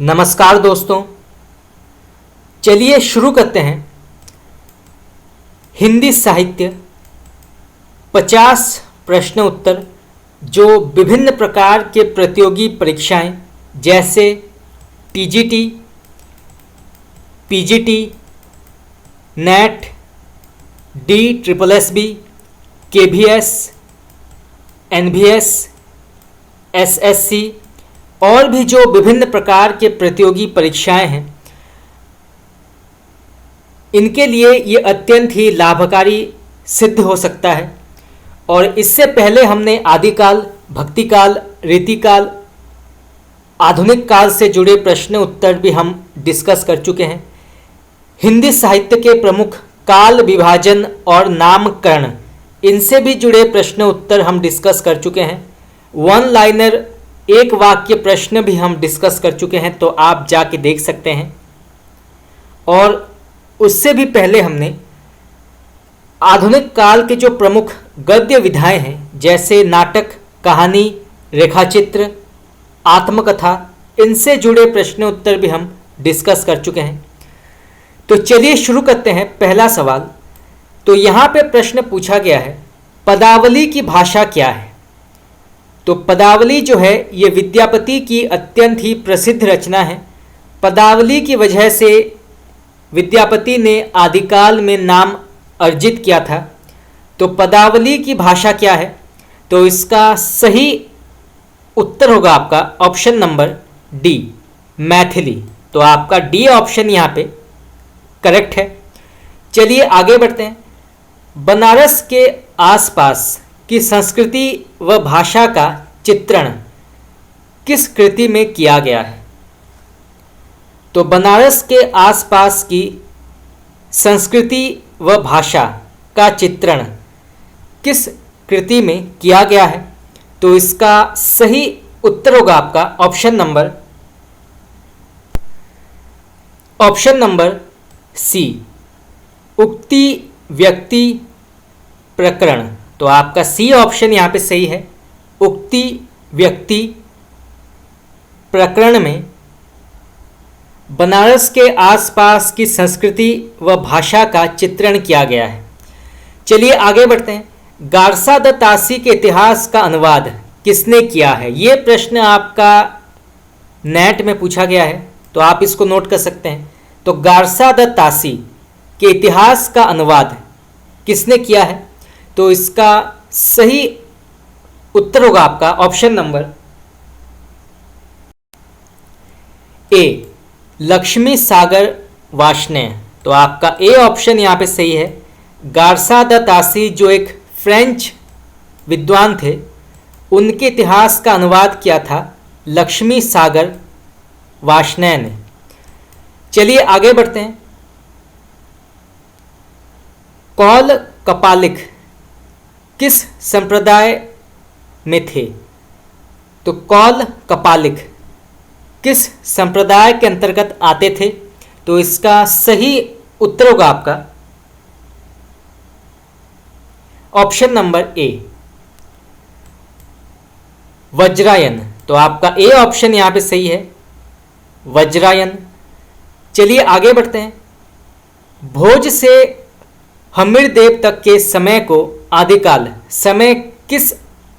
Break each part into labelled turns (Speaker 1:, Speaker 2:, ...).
Speaker 1: नमस्कार दोस्तों, चलिए शुरू करते हैं। हिंदी साहित्य 50 प्रश्न उत्तर जो विभिन्न प्रकार के प्रतियोगी परीक्षाएं जैसे TGT, PGT, net, DSSB, KVS, NVS, SSC और भी जो विभिन्न प्रकार के प्रतियोगी परीक्षाएं हैं, इनके लिए ये अत्यंत ही लाभकारी सिद्ध हो सकता है। और इससे पहले हमने आदिकाल, भक्तिकाल, रीतिकाल, आधुनिक काल से जुड़े प्रश्न उत्तर भी हम डिस्कस कर चुके हैं। हिंदी साहित्य के प्रमुख काल विभाजन और नामकरण, इनसे भी जुड़े प्रश्न उत्तर हम डिस्कस कर चुके हैं। वन लाइनर, एक वाक्य प्रश्न भी हम डिस्कस कर चुके हैं, तो आप जाके देख सकते हैं। और उससे भी पहले हमने आधुनिक काल के जो प्रमुख गद्य विधाएं हैं जैसे नाटक, कहानी, रेखाचित्र, आत्मकथा, इनसे जुड़े प्रश्न उत्तर भी हम डिस्कस कर चुके हैं। तो चलिए शुरू करते हैं। पहला सवाल, तो यहाँ पे प्रश्न पूछा गया है, पदावली की भाषा क्या है? तो पदावली जो है ये विद्यापति की अत्यंत ही प्रसिद्ध रचना है। पदावली की वजह से विद्यापति ने आदिकाल में नाम अर्जित किया था। तो पदावली की भाषा क्या है? तो इसका सही उत्तर होगा आपका ऑप्शन नंबर डी, मैथिली। तो आपका डी ऑप्शन यहाँ पे करेक्ट है। चलिए आगे बढ़ते हैं। बनारस के आसपास की संस्कृति व भाषा का चित्रण किस कृति में किया गया है? तो बनारस के आसपास की संस्कृति व भाषा का चित्रण किस कृति में किया गया है? तो इसका सही उत्तर होगा आपका ऑप्शन नंबर सी, उक्ति व्यक्ति प्रकरण। तो आपका सी ऑप्शन यहाँ पे सही है। उक्ति व्यक्ति प्रकरण में बनारस के आसपास की संस्कृति व भाषा का चित्रण किया गया है। चलिए आगे बढ़ते हैं। गारसा द तासी के इतिहास का अनुवाद किसने किया है? ये प्रश्न आपका नेट में पूछा गया है, तो आप इसको नोट कर सकते हैं। तो गारसा द तासी के इतिहास का अनुवाद किसने किया है? तो इसका सही उत्तर होगा आपका ऑप्शन नंबर ए, लक्ष्मी सागर वार्ष्णेय। तो आपका ए ऑप्शन यहाँ पे सही है। गारसा द तासी जो एक फ्रेंच विद्वान थे, उनके इतिहास का अनुवाद किया था लक्ष्मी सागर वार्ष्णेय ने। चलिए आगे बढ़ते हैं। कौल कपालिक किस संप्रदाय में थे? तो कौल कपालिक किस संप्रदाय के अंतर्गत आते थे? तो इसका सही उत्तर होगा आपका ऑप्शन नंबर ए, वज्रायन। तो आपका ए ऑप्शन यहां पे सही है, वज्रायन। चलिए आगे बढ़ते हैं। भोज से हम्मीरदेव तक के समय को आदिकाल समय किस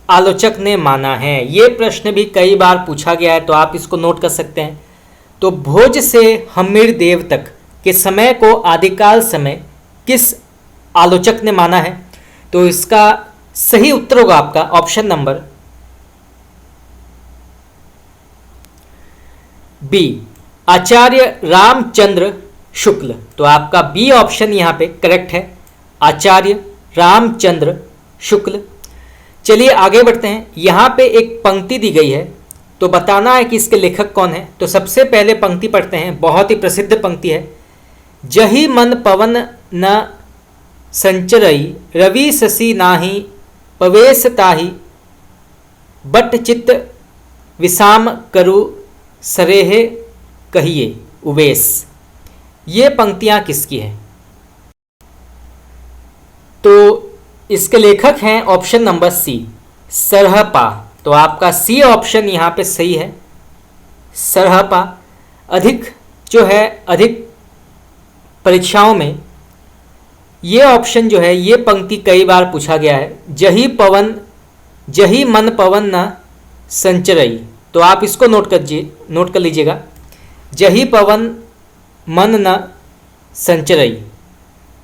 Speaker 1: आलोचक ने माना है? ये प्रश्न भी कई बार पूछा गया है, तो आप इसको नोट कर सकते हैं। तो भोज से हम्मीरदेव तक के समय को आदिकाल समय किस आलोचक ने माना है? तो इसका सही उत्तर होगा आपका ऑप्शन नंबर बी, आचार्य रामचंद्र शुक्ल। तो आपका बी ऑप्शन यहाँ पे करेक्ट है, आचार्य रामचंद्र शुक्ल। चलिए आगे बढ़ते हैं। यहाँ पे एक पंक्ति दी गई है, तो बताना है कि इसके लेखक कौन है। तो सबसे पहले पंक्ति पढ़ते हैं, बहुत ही प्रसिद्ध पंक्ति है। जही मन पवन न संचरई, रवि शशि नाही पवेश ताही, बट चित्त विषाम करु सरेह कहिए उवेश। ये पंक्तियाँ किसकी हैं? तो इसके लेखक हैं ऑप्शन नंबर सी, सरहपा। तो आपका सी ऑप्शन यहाँ पे सही है, सरहपा। अधिक परीक्षाओं में ये ऑप्शन जो है, ये पंक्ति कई बार पूछा गया है, जही मन पवन न संचरई। तो आप इसको नोट कर लीजिएगा, जही पवन मन न संचरई।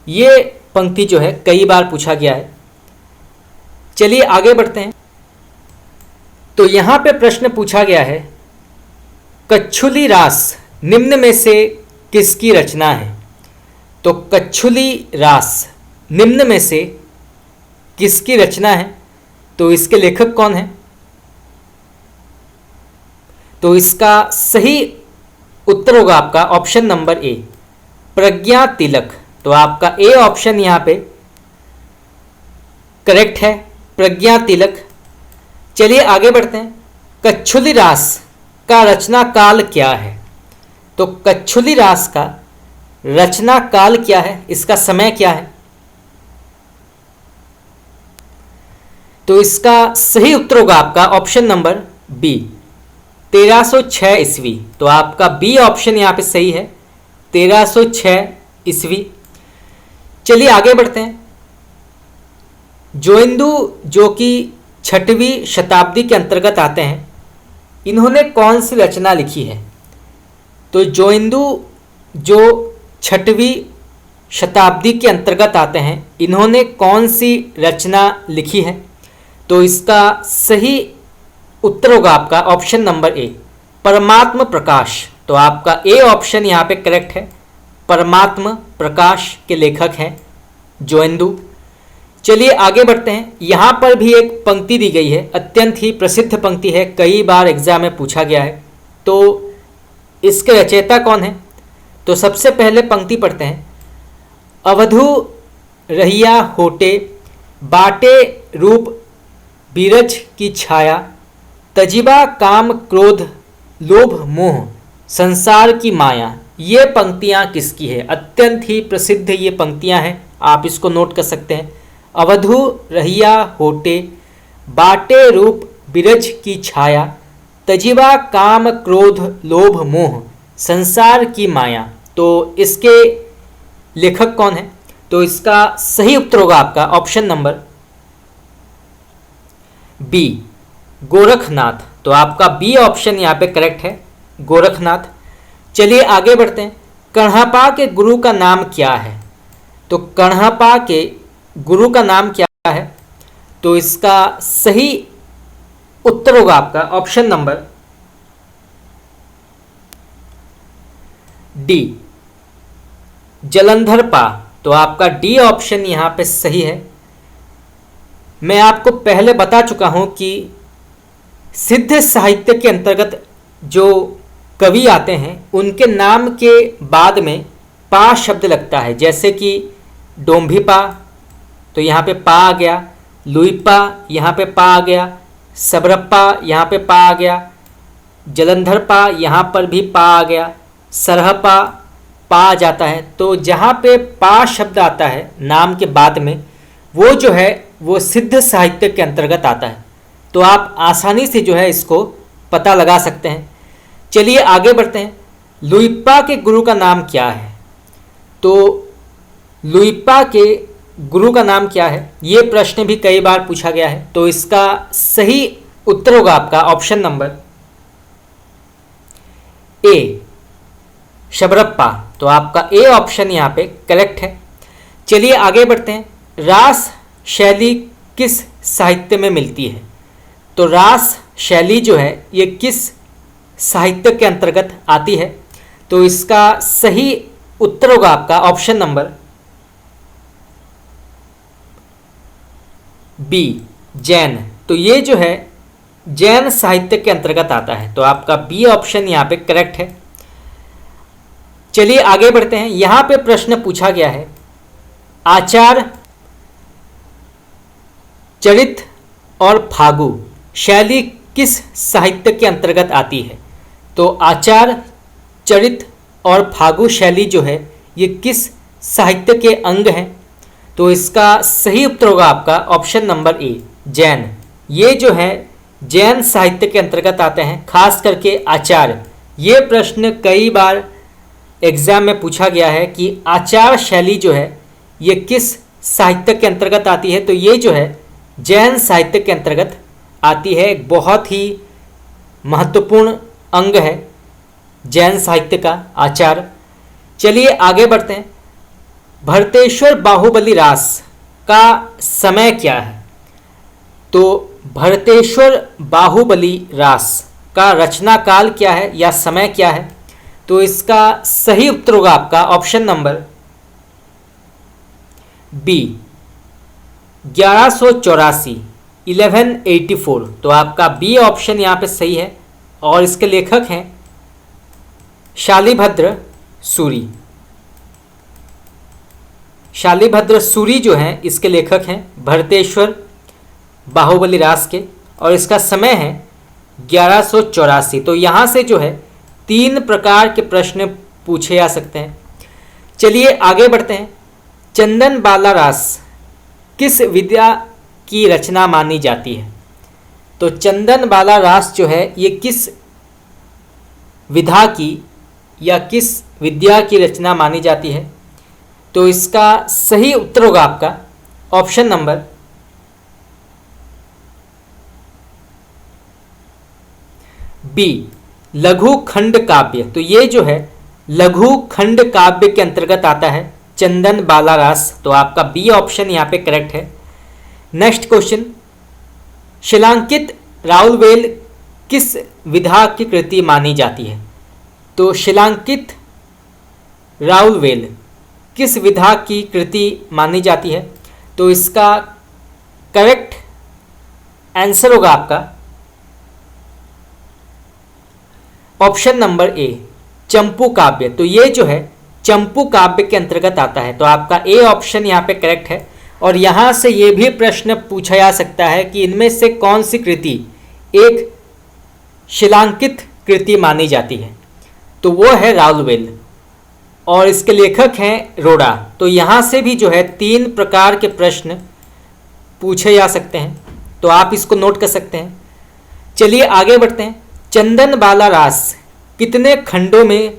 Speaker 1: ये पंक्ति जो है कई बार पूछा गया है। चलिए आगे बढ़ते हैं। तो यहाँ पे प्रश्न पूछा गया है, कच्छुली रास निम्न में से किसकी रचना है? तो कच्छुली रास निम्न में से किसकी रचना है? तो इसके लेखक कौन है? तो इसका सही उत्तर होगा आपका ऑप्शन नंबर ए, प्रज्ञा तिलक। तो आपका ए ऑप्शन यहाँ पे करेक्ट है, प्रज्ञा तिलक। चलिए आगे बढ़ते हैं। कच्छुली रास का रचना काल क्या है? तो कच्छुली रास का रचना काल क्या है, इसका समय क्या है? तो इसका सही उत्तर होगा आपका ऑप्शन नंबर बी, 1306 ईस्वी। तो आपका बी ऑप्शन यहाँ पे सही है, 1306 ईस्वी। चलिए आगे बढ़ते हैं। जोइंदू जो कि 6वीं शताब्दी के अंतर्गत आते हैं, इन्होंने कौन सी रचना लिखी है? तो जोइंदू जो 6वीं शताब्दी के अंतर्गत आते हैं, इन्होंने कौन सी रचना लिखी है? तो इसका सही उत्तर होगा आपका ऑप्शन नंबर ए, परमात्म प्रकाश। तो आपका ए ऑप्शन यहाँ पे करेक्ट है, परमात्म प्रकाश के लेखक हैं जोइंदू। चलिए आगे बढ़ते हैं। यहाँ पर भी एक पंक्ति दी गई है, अत्यंत ही प्रसिद्ध पंक्ति है, कई बार एग्जाम में पूछा गया है। तो इसके रचयिता कौन है? तो सबसे पहले पंक्ति पढ़ते हैं, अवधू रहिया होटे बाटे रूप बीरज की छाया, तजिबा काम क्रोध लोभ मोह संसार की माया। ये पंक्तियाँ किसकी है? अत्यंत ही प्रसिद्ध ये पंक्तियाँ हैं, आप इसको नोट कर सकते हैं। अवधू रहिया होटे बाटे रूप बिरज की छाया, तजिबा काम क्रोध लोभ मोह संसार की माया। तो इसके लेखक कौन है? तो इसका सही उत्तर होगा आपका ऑप्शन नंबर बी, गोरखनाथ। तो आपका बी ऑप्शन यहाँ पे करेक्ट है, गोरखनाथ। चलिए आगे बढ़ते हैं। कण्हपा के गुरु का नाम क्या है? तो कण्हपा के गुरु का नाम क्या है? तो इसका सही उत्तर होगा आपका ऑप्शन नंबर डी, जलंधर पा। तो आपका डी ऑप्शन यहाँ पे सही है। मैं आपको पहले बता चुका हूँ कि सिद्ध साहित्य के अंतर्गत जो कवि आते हैं, उनके नाम के बाद में पा शब्द लगता है, जैसे कि डोम्भिपा, तो यहाँ पे पा आ गया, लुइपा यहाँ पे पा आ गया, सबरप्पा यहाँ पे पा आ गया, जलंधर पा यहाँ पर भी पा आ गया, सरहपा पा आ जाता है। तो जहाँ पे पा शब्द आता है नाम के बाद में, वो जो है वो सिद्ध साहित्य के अंतर्गत आता है। तो आप आसानी से जो है इसको पता लगा सकते हैं। चलिए आगे बढ़ते हैं। लुइपा के गुरु का नाम क्या है? तो लुइपा के गुरु का नाम क्या है? ये प्रश्न भी कई बार पूछा गया है। तो इसका सही उत्तर होगा आपका ऑप्शन नंबर ए, शबरप्पा। तो आपका ए ऑप्शन यहाँ पे करेक्ट है। चलिए आगे बढ़ते हैं। रास शैली किस साहित्य में मिलती है? तो रास शैली जो है ये किस साहित्य के अंतर्गत आती है? तो इसका सही उत्तर होगा आपका ऑप्शन नंबर बी, जैन। तो ये जो है जैन साहित्य के अंतर्गत आता है। तो आपका बी ऑप्शन यहाँ पे करेक्ट है। चलिए आगे बढ़ते हैं। यहाँ पे प्रश्न पूछा गया है, आचार चरित और फागु शैली किस साहित्य के अंतर्गत आती है? तो आचार चरित और फागु शैली जो है ये किस साहित्य के अंग हैं? तो इसका सही उत्तर होगा आपका ऑप्शन नंबर ए, जैन। ये जो है जैन साहित्य के अंतर्गत आते हैं, खास करके आचार्य ये प्रश्न कई बार एग्जाम में पूछा गया है कि आचार शैली जो है ये किस साहित्य के अंतर्गत आती है। तो ये जो है जैन साहित्य के अंतर्गत आती है। एक बहुत ही महत्वपूर्ण अंग है जैन साहित्य का आचार। चलिए आगे बढ़ते हैं। भरतेश्वर बाहुबली रास का समय क्या है? तो भरतेश्वर बाहुबली रास का रचना काल क्या है या समय क्या है? तो इसका सही उत्तर होगा आपका ऑप्शन नंबर बी 1184 1184। तो आपका बी ऑप्शन यहाँ पे सही है और इसके लेखक हैं शालिभद्र सूरी। शालिभद्र सूरी जो हैं इसके लेखक हैं भरतेश्वर बाहुबली रास के और इसका समय है 1184। तो यहाँ से जो है 3 प्रकार के प्रश्न पूछे जा सकते हैं। चलिए आगे बढ़ते हैं। चंदन बाला रास किस विधा की रचना मानी जाती है? तो चंदन बाला रास जो है ये किस विधा की या किस विद्या की रचना मानी जाती है? तो इसका सही उत्तर होगा आपका ऑप्शन नंबर बी लघु खंड काव्य। तो ये जो है लघु खंड काव्य के अंतर्गत आता है चंदन बाला रास। तो आपका बी ऑप्शन यहाँ पे करेक्ट है। नेक्स्ट क्वेश्चन, शिलांकित राउलवेल किस विधा की कृति मानी जाती है? तो शिलांकित राउलवेल किस विधा की कृति मानी जाती है? तो इसका करेक्ट आंसर होगा आपका ऑप्शन नंबर ए चंपू काव्य। तो ये जो है चंपू काव्य के अंतर्गत आता है। तो आपका ए ऑप्शन यहाँ पे करेक्ट है। और यहाँ से ये भी प्रश्न पूछा जा सकता है कि इनमें से कौन सी कृति एक शिलांकित कृति मानी जाती है? तो वो है राउलवेल और इसके लेखक हैं रोड़ा। तो यहाँ से भी जो है 3 प्रकार के प्रश्न पूछे जा सकते हैं। तो आप इसको नोट कर सकते हैं। चलिए आगे बढ़ते हैं। चंदन बाला रास कितने खंडों में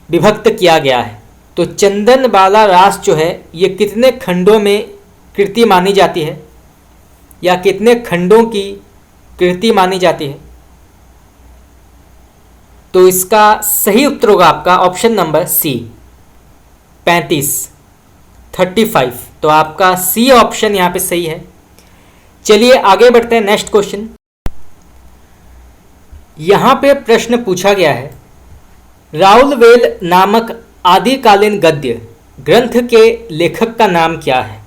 Speaker 1: विभक्त किया गया है? तो चंदन बाला रास जो है ये कितने खंडों में कृति मानी जाती है या कितने खंडों की कृति मानी जाती है? तो इसका सही उत्तर होगा आपका ऑप्शन नंबर सी 35। तो आपका सी ऑप्शन यहाँ पे सही है। चलिए आगे बढ़ते हैं। नेक्स्ट क्वेश्चन, यहाँ पे प्रश्न पूछा गया है राउलवेल नामक आदिकालीन गद्य ग्रंथ के लेखक का नाम क्या है?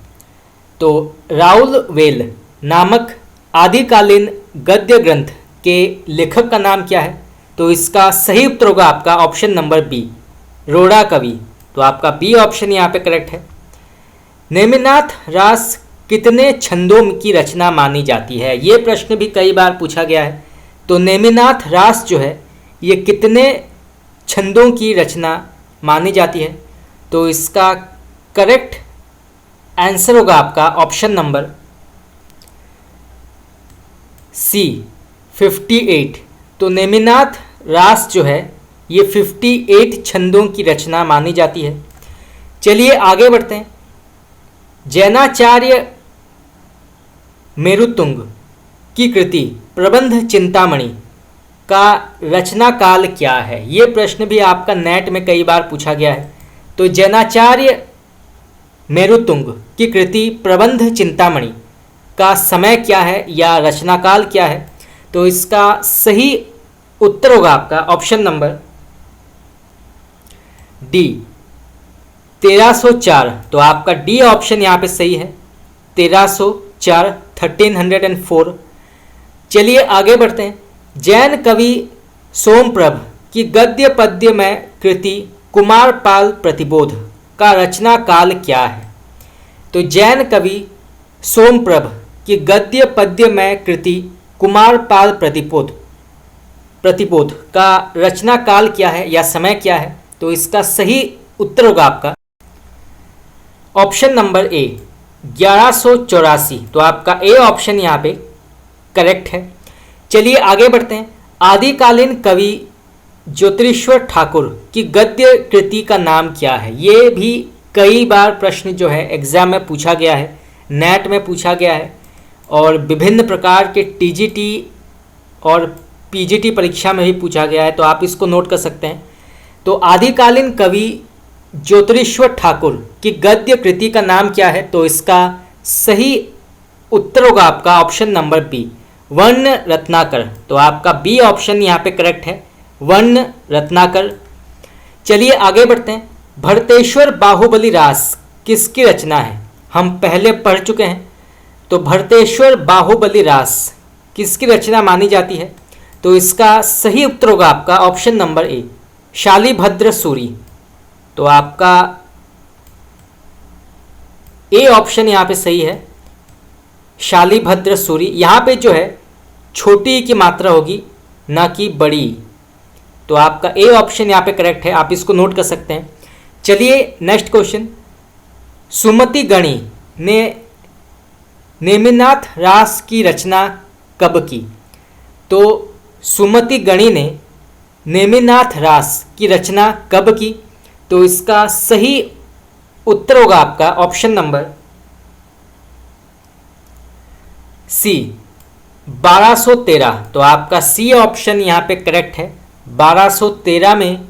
Speaker 1: तो राउलवेल नामक आदिकालीन गद्य ग्रंथ के लेखक का नाम क्या है? तो इसका सही उत्तर होगा आपका ऑप्शन नंबर बी रोड़ा कवि। तो आपका बी ऑप्शन यहाँ पे करेक्ट है। नेमिनाथ रास कितने छंदों की रचना मानी जाती है? ये प्रश्न भी कई बार पूछा गया है। तो नेमिनाथ रास जो है ये कितने छंदों की रचना मानी जाती है? तो इसका करेक्ट आंसर होगा आपका ऑप्शन नंबर सी 58। तो नेमिनाथ रास जो है ये 58 छंदों की रचना मानी जाती है। चलिए आगे बढ़ते हैं। जैनाचार्य मेरुतुंग की कृति प्रबंध चिंतामणि का रचना काल क्या है? ये प्रश्न भी आपका नेट में कई बार पूछा गया है। तो जैनाचार्य मेरुतुंग की कृति प्रबंध चिंतामणि का समय क्या है या रचना काल क्या है? तो इसका सही उत्तर होगा आपका ऑप्शन नंबर डी 1304। तो आपका डी ऑप्शन यहाँ पे सही है 1304 1304। चलिए आगे बढ़ते हैं। जैन कवि सोमप्रभ की गद्य पद्य में कृति कुमारपाल प्रतिबोध का रचना काल क्या है? तो जैन कवि सोमप्रभ की गद्य पद्य में कृति कुमारपाल प्रतिबोध का रचना काल क्या है या समय क्या है? तो इसका सही उत्तर होगा आपका ऑप्शन नंबर ए 1184। तो आपका ए ऑप्शन यहाँ पे करेक्ट है। चलिए आगे बढ़ते हैं। आदिकालीन कवि ज्योतिरीश्वर ठाकुर की गद्य कृति का नाम क्या है? ये भी कई बार प्रश्न जो है एग्जाम में पूछा गया है, नेट में पूछा गया है और विभिन्न प्रकार के टीजीटी और पीजीटी परीक्षा में भी पूछा गया है, तो आप इसको नोट कर सकते हैं। तो आदिकालीन कवि ज्योतिरीश्वर ठाकुर की गद्य कृति का नाम क्या है? तो इसका सही उत्तर होगा आपका ऑप्शन नंबर बी, वर्ण रत्नाकर। तो आपका बी ऑप्शन यहाँ पे करेक्ट है, वर्ण रत्नाकर। चलिए आगे बढ़ते हैं। भरतेश्वर बाहुबली रास किसकी रचना है? हम पहले पढ़ चुके हैं। तो भरतेश्वर बाहुबली रास किसकी रचना मानी जाती है? तो इसका सही उत्तर होगा आपका ऑप्शन नंबर ए, शालिभद्र सूरी। तो आपका ए ऑप्शन यहाँ पे सही है, शालिभद्र सूरी। यहाँ पे जो है छोटी की मात्रा होगी, ना कि बड़ी। तो आपका ए ऑप्शन यहाँ पे करेक्ट है, आप इसको नोट कर सकते हैं। चलिए नेक्स्ट क्वेश्चन। सुमति गणी ने नेमिनाथ रास की रचना कब की? तो सुमति गणी ने नेमिनाथ रास की रचना कब की? तो इसका सही उत्तर होगा आपका ऑप्शन नंबर सी, 1213। तो आपका सी ऑप्शन यहाँ पे करेक्ट है, 1213 में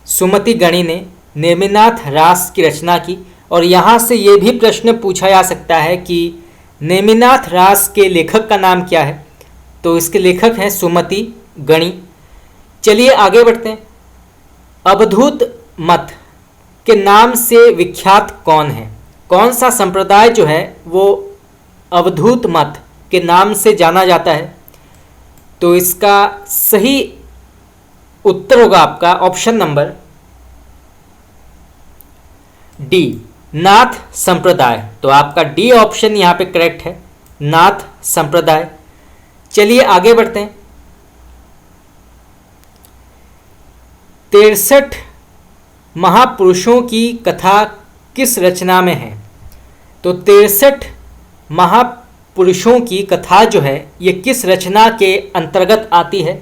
Speaker 1: सुमति गणी ने नेमिनाथ रास की रचना की। और यहाँ से ये भी प्रश्न पूछा जा सकता है कि नेमिनाथ रास के लेखक का नाम क्या है? तो इसके लेखक हैं सुमति गणी। चलिए आगे बढ़ते हैं। अवधूत मत के नाम से विख्यात कौन है? कौन सा संप्रदाय जो है वो अवधूत मत के नाम से जाना जाता है? तो इसका सही उत्तर होगा आपका ऑप्शन नंबर डी, नाथ संप्रदाय। तो आपका डी ऑप्शन यहाँ पे करेक्ट है, नाथ संप्रदाय। चलिए आगे बढ़ते हैं। 63 महापुरुषों की कथा किस रचना में है? तो 63 महापुरुषों की कथा जो है ये किस रचना के अंतर्गत आती है?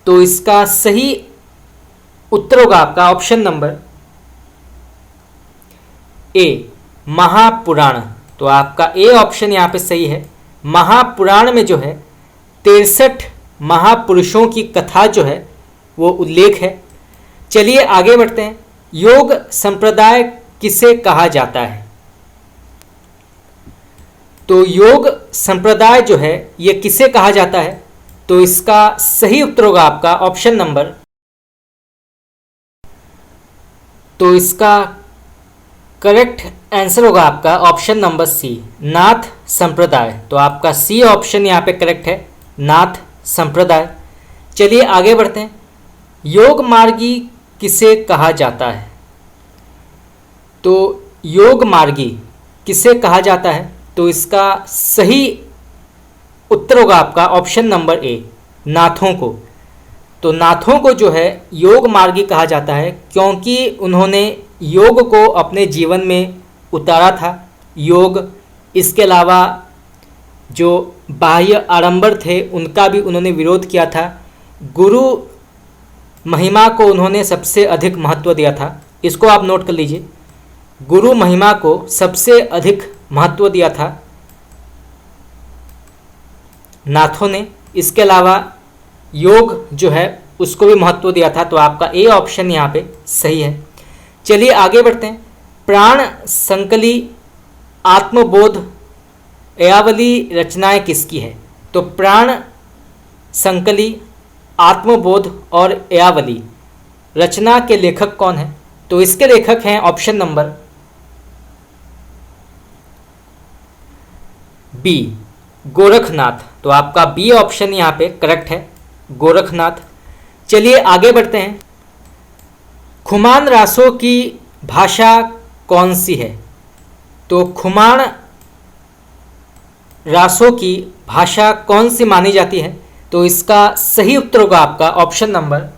Speaker 1: तो इसका सही उत्तर होगा आपका ऑप्शन नंबर ए, महापुराण। तो आपका ए ऑप्शन यहाँ पे सही है, महापुराण में जो है 63 महापुरुषों की कथा जो है वो उल्लेख है। चलिए आगे बढ़ते हैं। योग संप्रदाय किसे कहा जाता है? तो योग संप्रदाय जो है ये किसे कहा जाता है? तो इसका सही उत्तर होगा आपका ऑप्शन नंबर, तो इसका करेक्ट आंसर होगा आपका ऑप्शन नंबर सी, नाथ संप्रदाय। तो आपका सी ऑप्शन यहाँ पे करेक्ट है, नाथ संप्रदाय। चलिए आगे बढ़ते हैं। योग मार्गी किसे कहा जाता है? तो योग मार्गी किसे कहा जाता है? तो इसका सही उत्तर होगा आपका ऑप्शन नंबर ए, नाथों को। तो नाथों को जो है योग मार्गी कहा जाता है क्योंकि उन्होंने योग को अपने जीवन में उतारा था। योग, इसके अलावा जो बाह्य आडंबर थे उनका भी उन्होंने विरोध किया था। गुरु महिमा को उन्होंने सबसे अधिक महत्व दिया था। इसको आप नोट कर लीजिए, गुरु महिमा को सबसे अधिक महत्व दिया था नाथों ने। इसके अलावा योग जो है उसको भी महत्व दिया था। तो आपका ए ऑप्शन यहाँ पे सही है। चलिए आगे बढ़ते हैं। प्राण संकली आत्मबोध एयावली रचनाएं किसकी है? तो प्राण संकली आत्मबोध और एयावली रचना के लेखक कौन है? तो इसके लेखक हैं ऑप्शन नंबर बी, गोरखनाथ। तो आपका बी ऑप्शन यहाँ पे करेक्ट है, गोरखनाथ। चलिए आगे बढ़ते हैं। खुमान रासों की भाषा कौन सी है? तो खुमान रासों की भाषा कौन सी मानी जाती है? तो इसका सही उत्तर होगा आपका ऑप्शन नंबर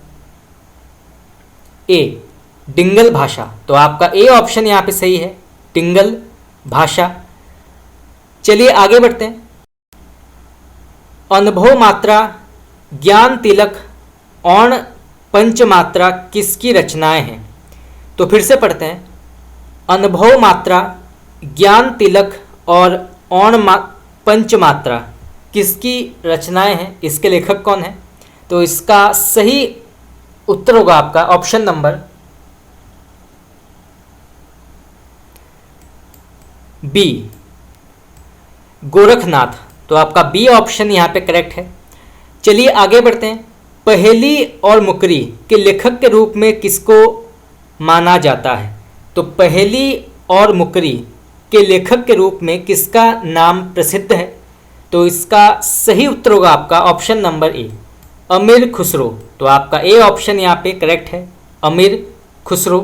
Speaker 1: ए, डिंगल भाषा। तो आपका ए ऑप्शन यहाँ पे सही है, डिंगल भाषा। चलिए आगे बढ़ते हैं। अनुभव मात्रा, ज्ञान तिलक, औण पंचमात्रा किसकी रचनाएं हैं? तो फिर से पढ़ते हैं। अनुभव मात्रा, ज्ञान तिलक और औण पंचमात्रा किसकी रचनाएं हैं? इसके लेखक कौन है? तो इसका सही उत्तर होगा आपका ऑप्शन नंबर बी, गोरखनाथ। तो आपका बी ऑप्शन यहाँ पे करेक्ट है। चलिए आगे बढ़ते हैं। पहेली और मुकरी के लेखक के रूप में किसको माना जाता है? तो पहेली और मुकरी के लेखक के रूप में किसका नाम प्रसिद्ध है? तो इसका सही उत्तर होगा आपका ऑप्शन नंबर ए, अमीर खुसरो। तो आपका ए ऑप्शन यहाँ पे करेक्ट है, अमीर खुसरो।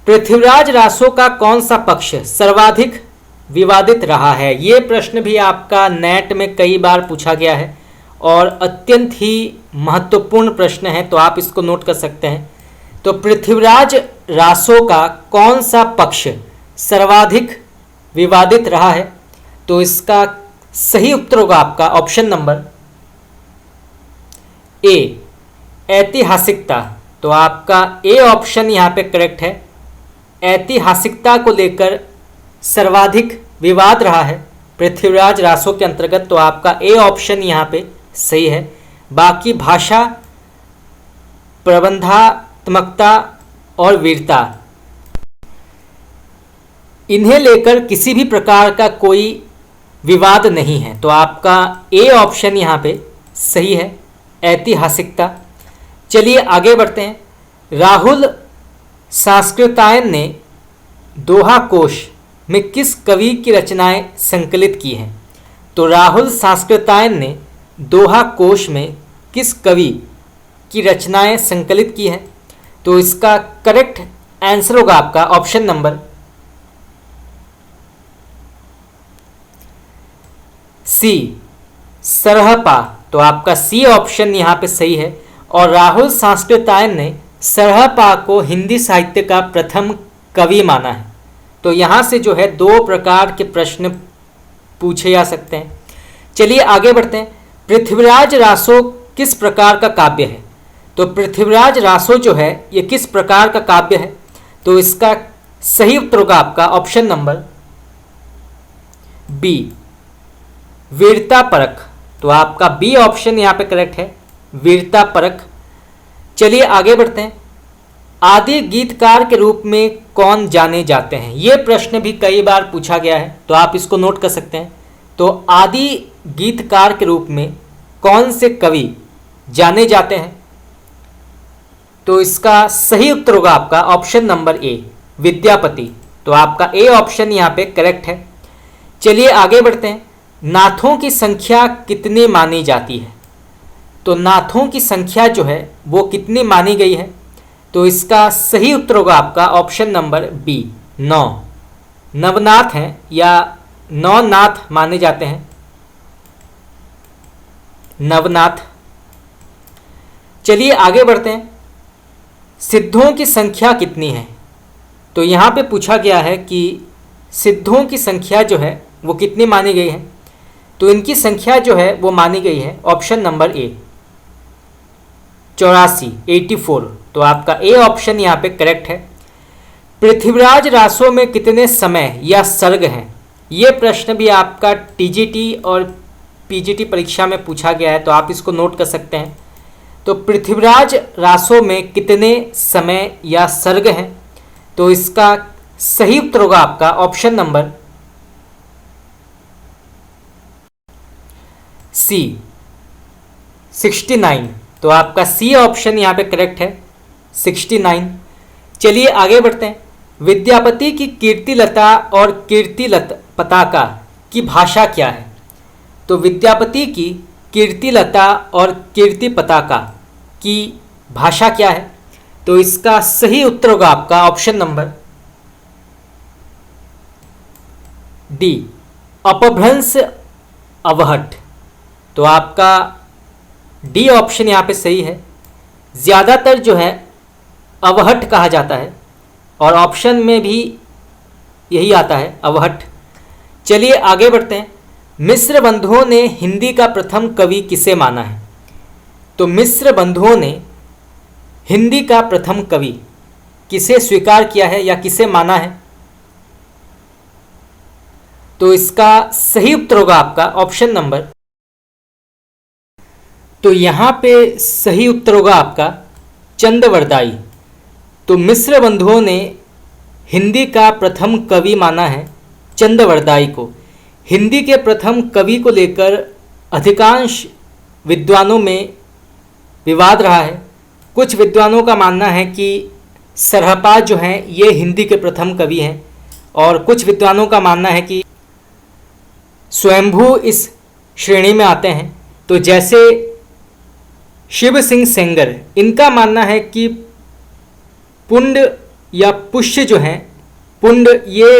Speaker 1: पृथ्वीराज रासो का कौन सा पक्ष सर्वाधिक विवादित रहा है? ये प्रश्न भी आपका नेट में कई बार पूछा गया है और अत्यंत ही महत्वपूर्ण प्रश्न है, तो आप इसको नोट कर सकते हैं। तो पृथ्वीराज रासो का कौन सा पक्ष सर्वाधिक विवादित रहा है? तो इसका सही उत्तर होगा आपका ऑप्शन नंबर ए, ऐतिहासिकता। तो आपका ए ऑप्शन यहाँ पे करेक्ट है। ऐतिहासिकता को लेकर सर्वाधिक विवाद रहा है पृथ्वीराज रासो के अंतर्गत। तो आपका ए ऑप्शन यहाँ पे सही है। बाकी भाषा, प्रबंधात्मकता और वीरता, इन्हें लेकर किसी भी प्रकार का कोई विवाद नहीं है। तो आपका ए ऑप्शन यहाँ पे सही है, ऐतिहासिकता। चलिए आगे बढ़ते हैं। राहुल सांस्कृतायन ने दोहा कोश में किस कवि की रचनाएं संकलित की हैं? तो राहुल सांस्कृतायन ने दोहा कोश में किस कवि की रचनाएं संकलित की हैं? तो इसका करेक्ट आंसर होगा आपका ऑप्शन नंबर सी, सरहपा। तो आपका सी ऑप्शन यहाँ पे सही है। और राहुल सांस्कृतायन ने सरहपा को हिंदी साहित्य का प्रथम कवि माना है। तो यहाँ से जो है दो प्रकार के प्रश्न पूछे जा सकते हैं। चलिए आगे बढ़ते हैं। पृथ्वीराज रासो किस प्रकार का काव्य है? तो पृथ्वीराज रासो जो है ये किस प्रकार का काव्य है? तो इसका सही उत्तर होगा आपका ऑप्शन नंबर बी, वीरता परख। तो आपका बी ऑप्शन यहाँ पे करेक्ट है, वीरता परख। चलिए आगे बढ़ते हैं। आदि गीतकार के रूप में कौन जाने जाते हैं? ये प्रश्न भी कई बार पूछा गया है, तो आप इसको नोट कर सकते हैं। तो आदि गीतकार के रूप में कौन से कवि जाने जाते हैं? तो इसका सही उत्तर होगा आपका ऑप्शन नंबर ए, विद्यापति। तो आपका ए ऑप्शन यहाँ पे करेक्ट है। चलिए आगे बढ़ते हैं। नाथों की संख्या कितनी मानी जाती है? तो नाथों की संख्या जो है वो कितनी मानी गई है? तो इसका सही उत्तर होगा आपका ऑप्शन नंबर बी, 9 नवनाथ हैं या 9 नाथ माने जाते हैं, नवनाथ। चलिए आगे बढ़ते हैं। सिद्धों की संख्या कितनी है? तो यहाँ पे पूछा गया है कि सिद्धों की संख्या जो है वो कितनी मानी गई है? तो इनकी संख्या जो है वो मानी गई है ऑप्शन नंबर ए, 84, 84। तो आपका ए ऑप्शन यहाँ पे करेक्ट है। पृथ्वीराज रासो में कितने समय या सर्ग हैं? ये प्रश्न भी आपका टीजीटी और पीजीटी परीक्षा में पूछा गया है, तो आप इसको नोट कर सकते हैं। तो पृथ्वीराज रासो में कितने समय या सर्ग हैं? तो इसका सही उत्तर होगा आपका ऑप्शन नंबर सी, 69। तो आपका सी ऑप्शन यहाँ पे करेक्ट है, 69। चलिए आगे बढ़ते हैं। विद्यापति की कीर्तिलता और कीर्तिलता पताका की भाषा क्या है? तो विद्यापति की कीर्तिलता और कीर्ति पताका की भाषा क्या है? तो इसका सही उत्तर होगा आपका ऑप्शन नंबर डी, अपभ्रंश अवहट। तो आपका डी ऑप्शन यहाँ पे सही है। ज़्यादातर जो है अवहट कहा जाता है और ऑप्शन में भी यही आता है, अवहट। चलिए आगे बढ़ते हैं। मिस्र बंधुओं ने हिंदी का प्रथम कवि किसे माना है? तो मिस्र बंधुओं ने हिंदी का प्रथम कवि किसे स्वीकार किया है या किसे माना है? तो इसका सही उत्तर होगा आपका ऑप्शन नंबर, तो यहां पे सही उत्तर होगा आपका चंद्रवरदाई। तो मिस्र बंधुओं ने हिंदी का प्रथम कवि माना है चंद्रवरदाई को। हिंदी के प्रथम कवि को लेकर अधिकांश विद्वानों में विवाद रहा है। कुछ विद्वानों का मानना है कि सरहपा जो हैं ये हिंदी के प्रथम कवि हैं, और कुछ विद्वानों का मानना है कि स्वयंभू इस श्रेणी में आते हैं। तो जैसे शिव सिंह सेंगर, इनका मानना है कि पुंड या पुष्य जो हैं, पुंड ये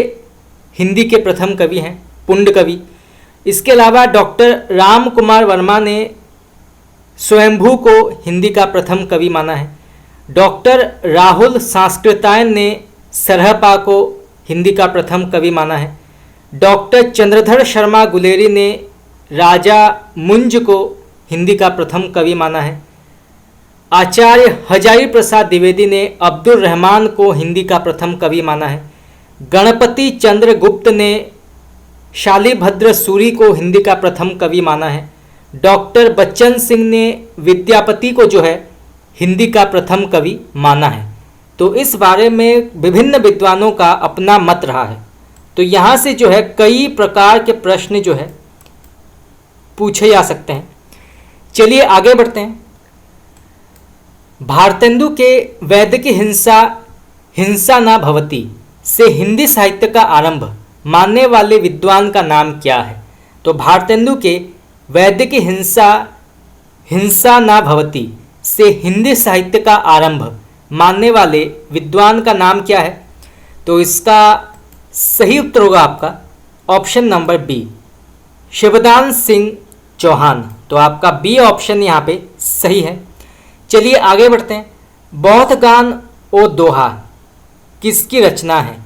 Speaker 1: हिंदी के प्रथम कवि हैं, पुंड कवि। इसके अलावा डॉक्टर राम कुमार वर्मा ने स्वयंभू को हिंदी का प्रथम कवि माना है। डॉक्टर राहुल सांस्कृतायन ने सरहपा को हिंदी का प्रथम कवि माना है। डॉक्टर चंद्रधर शर्मा गुलेरी ने राजा मुंज को हिंदी का प्रथम कवि माना है। आचार्य हजारी प्रसाद द्विवेदी ने अब्दुल रहमान को हिंदी का प्रथम कवि माना है। गणपति चंद्र गुप्त ने शालिभद्र सूरी को हिंदी का प्रथम कवि माना है। डॉक्टर बच्चन सिंह ने विद्यापति को जो है हिंदी का प्रथम कवि माना है। तो इस बारे में विभिन्न विद्वानों का अपना मत रहा है। तो यहाँ से जो है कई प्रकार के प्रश्न जो है पूछे जा सकते हैं। चलिए आगे बढ़ते हैं। भारतेंदु के वैदिक हिंसा हिंसा न भवति से हिंदी साहित्य का आरंभ मानने वाले विद्वान का नाम क्या है? तो भारतेंदु के वैदिक हिंसा हिंसा न भवति से हिंदी साहित्य का आरंभ मानने वाले विद्वान का नाम क्या है? तो इसका सही उत्तर होगा आपका option number B, Shivdan Singh Chauhan. तो आपका बी ऑप्शन यहाँ पे सही है। चलिए आगे बढ़ते हैं। बौद्ध गान ओ दोहा किसकी रचना है?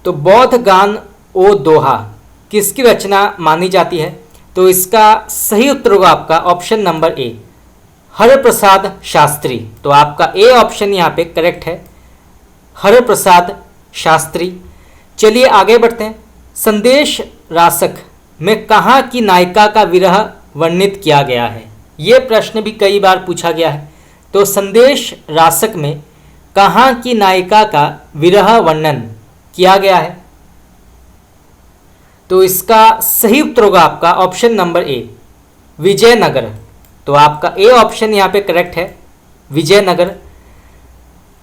Speaker 1: तो बौद्ध गान ओ दोहा किसकी रचना मानी जाती है? तो इसका सही उत्तर होगा आपका option number A, Harprasad Shastri. तो आपका ए ऑप्शन यहाँ पे करेक्ट है, हरप्रसाद शास्त्री। चलिए आगे बढ़ते हैं। संदेश रासक में कहाँ की नायिका का विरह वर्णित किया गया है? ये प्रश्न भी कई बार पूछा गया है। तो संदेश रासक में कहाँ की नायिका का विरह वर्णन किया गया है? तो इसका सही उत्तर होगा आपका ऑप्शन नंबर ए, विजयनगर। तो आपका ए ऑप्शन यहाँ पे करेक्ट है, विजयनगर।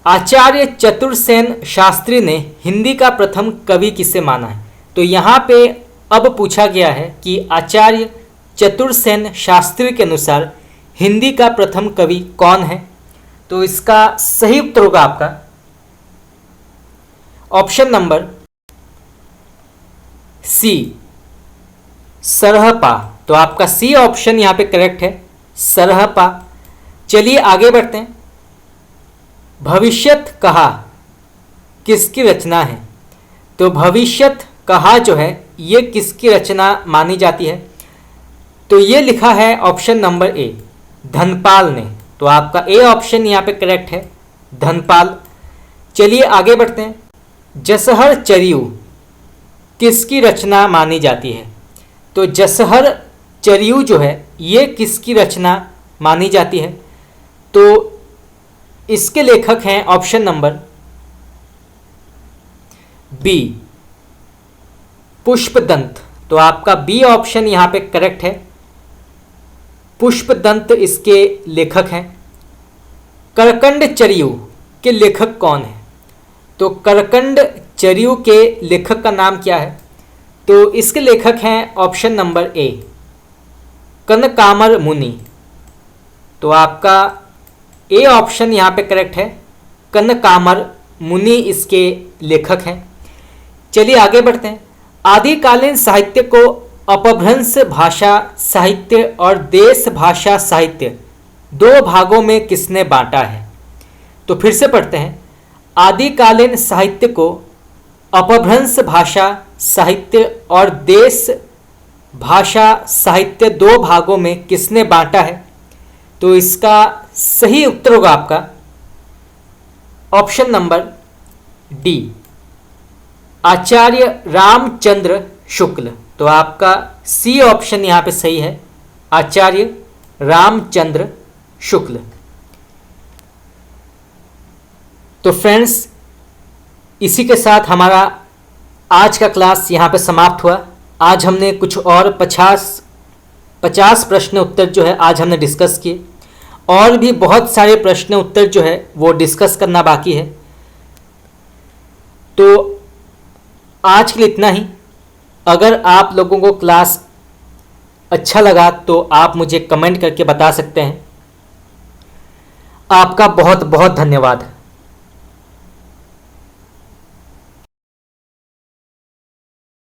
Speaker 1: आचार्य चतुर्सेन शास्त्री ने हिंदी का प्रथम कवि किसे माना है? तो यहाँ पे अब पूछा गया है कि आचार्य चतुर्सेन शास्त्री के अनुसार हिंदी का प्रथम कवि कौन है? तो इसका सही उत्तर होगा आपका ऑप्शन नंबर सी, सरहपा। तो आपका सी ऑप्शन यहाँ पे करेक्ट है, सरहपा। चलिए आगे बढ़ते हैं। भविष्यत कहा किसकी रचना है? तो भविष्यत कहा जो है ये किसकी रचना मानी जाती है? तो ये लिखा है ऑप्शन नंबर ए, धनपाल ने। तो आपका ए ऑप्शन यहाँ पे करेक्ट है, धनपाल। चलिए आगे बढ़ते हैं। जसहर चरियू किसकी रचना मानी जाती है? तो जसहर चरियू जो है ये किसकी रचना मानी जाती है? तो इसके लेखक हैं ऑप्शन नंबर बी, पुष्पदंत। तो आपका बी ऑप्शन यहाँ पे करेक्ट है, पुष्पदंत इसके लेखक हैं। करकंड चरियू के लेखक कौन है? तो करकंड चरियू के लेखक का नाम क्या है? तो इसके लेखक हैं ऑप्शन नंबर ए, कनकामर मुनि। तो आपका ए ऑप्शन यहाँ पे करेक्ट है, कनकामर मुनि इसके लेखक हैं। चलिए आगे बढ़ते हैं। आदिकालीन साहित्य को अपभ्रंश भाषा साहित्य और देश भाषा साहित्य दो भागों में किसने बांटा है? तो फिर से पढ़ते हैं। आदिकालीन साहित्य को अपभ्रंश भाषा साहित्य और देश भाषा साहित्य दो भागों में किसने बांटा है? तो इसका सही उत्तर होगा आपका ऑप्शन नंबर डी, आचार्य रामचंद्र शुक्ल। तो आपका सी ऑप्शन यहां पे सही है, आचार्य रामचंद्र शुक्ल। तो फ्रेंड्स, इसी के साथ हमारा आज का क्लास यहाँ पे समाप्त हुआ। आज हमने कुछ और 50 प्रश्न उत्तर जो है आज हमने डिस्कस किए, और भी बहुत सारे प्रश्न उत्तर जो है वो डिस्कस करना बाकी है। तो आज के लिए इतना ही। अगर आप लोगों को क्लास अच्छा लगा तो आप मुझे कमेंट करके बता सकते हैं। आपका बहुत बहुत धन्यवाद।